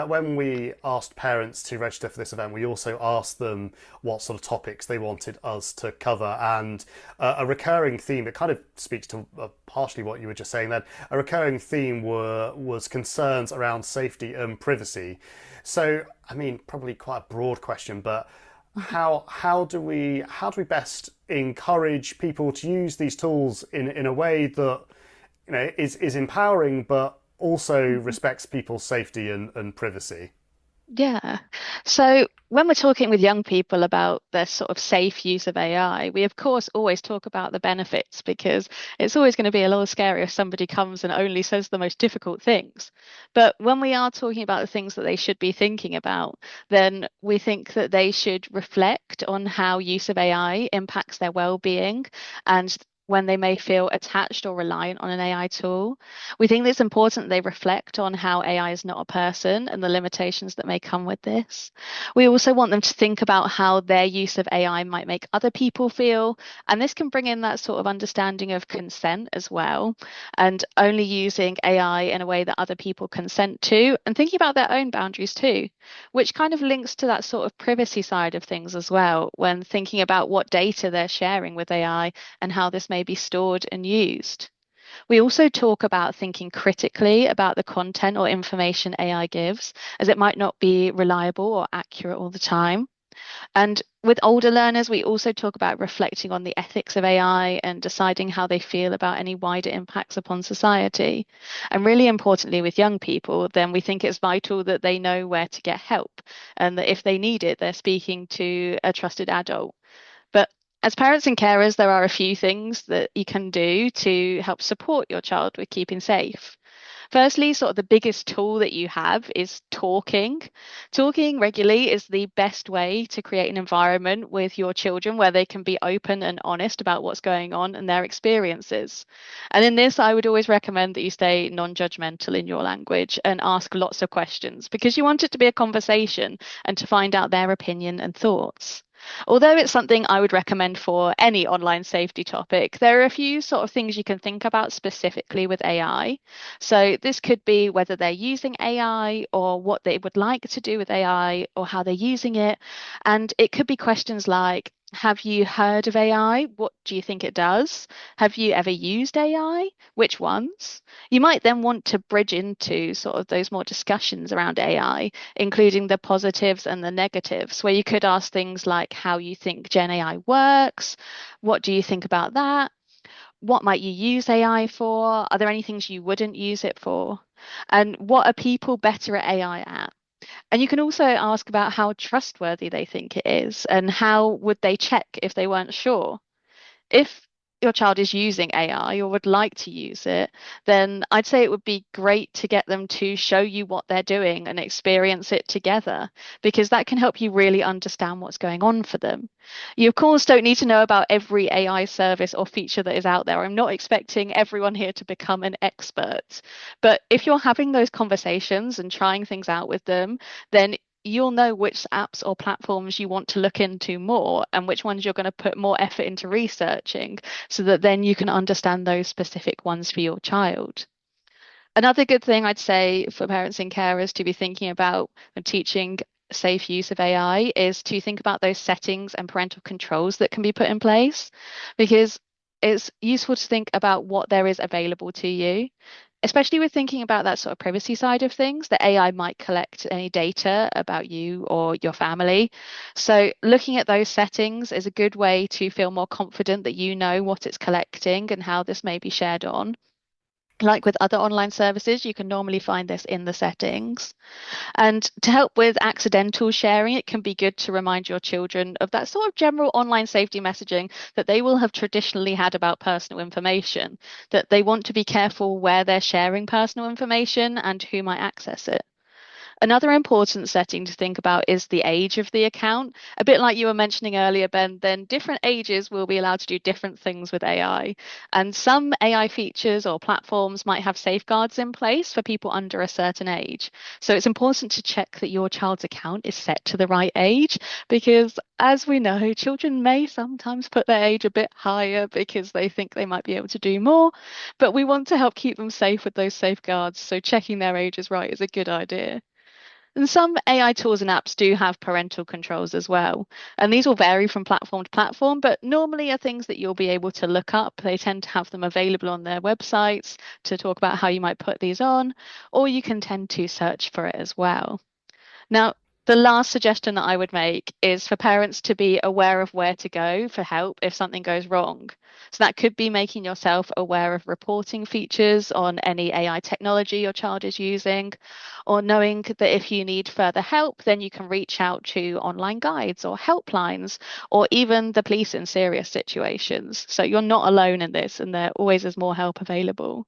when we asked parents to register for this event, we also asked them what sort of topics they wanted us to cover. And a recurring theme, it kind of speaks to partially what you were just saying then, a recurring theme was concerns around safety and privacy. So, I mean, probably quite a broad question, but how do we best encourage people to use these tools in a way that is empowering but also respects people's safety and privacy? Yeah. So when we're talking with young people about their sort of safe use of AI, we of course always talk about the benefits because it's always going to be a little scary if somebody comes and only says the most difficult things. But when we are talking about the things that they should be thinking about, then we think that they should reflect on how use of AI impacts their well-being and when they may feel attached or reliant on an AI tool. We think it's important they reflect on how AI is not a person and the limitations that may come with this. We also want them to think about how their use of AI might make other people feel. And this can bring in that sort of understanding of consent as well, and only using AI in a way that other people consent to, and thinking about their own boundaries too, which kind of links to that sort of privacy side of things as well, when thinking about what data they're sharing with AI and how this may be stored and used. We also talk about thinking critically about the content or information AI gives, as it might not be reliable or accurate all the time. And with older learners, we also talk about reflecting on the ethics of AI and deciding how they feel about any wider impacts upon society. And really importantly, with young people, then we think it's vital that they know where to get help and that if they need it, they're speaking to a trusted adult. But as parents and carers, there are a few things that you can do to help support your child with keeping safe. Firstly, sort of the biggest tool that you have is talking. Talking regularly is the best way to create an environment with your children where they can be open and honest about what's going on and their experiences. And in this, I would always recommend that you stay non-judgmental in your language and ask lots of questions because you want it to be a conversation and to find out their opinion and thoughts. Although it's something I would recommend for any online safety topic, there are a few sort of things you can think about specifically with AI. So this could be whether they're using AI or what they would like to do with AI or how they're using it. And it could be questions like, have you heard of AI? What do you think it does? Have you ever used AI? Which ones? You might then want to bridge into sort of those more discussions around AI, including the positives and the negatives, where you could ask things like how you think Gen AI works, what do you think about that? What might you use AI for? Are there any things you wouldn't use it for? And what are people better at AI at? And you can also ask about how trustworthy they think it is and how would they check if they weren't sure. If your child is using AI or would like to use it, then I'd say it would be great to get them to show you what they're doing and experience it together, because that can help you really understand what's going on for them. You, of course, don't need to know about every AI service or feature that is out there. I'm not expecting everyone here to become an expert. But if you're having those conversations and trying things out with them, then you'll know which apps or platforms you want to look into more and which ones you're going to put more effort into researching so that then you can understand those specific ones for your child. Another good thing I'd say for parents and carers to be thinking about when teaching safe use of AI is to think about those settings and parental controls that can be put in place, because it's useful to think about what there is available to you, especially with thinking about that sort of privacy side of things, that AI might collect any data about you or your family. So looking at those settings is a good way to feel more confident that you know what it's collecting and how this may be shared on. Like with other online services, you can normally find this in the settings. And to help with accidental sharing, it can be good to remind your children of that sort of general online safety messaging that they will have traditionally had about personal information, that they want to be careful where they're sharing personal information and who might access it. Another important setting to think about is the age of the account. A bit like you were mentioning earlier, Ben, then different ages will be allowed to do different things with AI. And some AI features or platforms might have safeguards in place for people under a certain age. So it's important to check that your child's account is set to the right age, because as we know, children may sometimes put their age a bit higher because they think they might be able to do more. But we want to help keep them safe with those safeguards. So checking their age is right is a good idea. And some AI tools and apps do have parental controls as well. And these will vary from platform to platform, but normally are things that you'll be able to look up. They tend to have them available on their websites to talk about how you might put these on, or you can tend to search for it as well. Now, the last suggestion that I would make is for parents to be aware of where to go for help if something goes wrong. So that could be making yourself aware of reporting features on any AI technology your child is using, or knowing that if you need further help, then you can reach out to online guides or helplines, or even the police in serious situations. So you're not alone in this, and there always is more help available.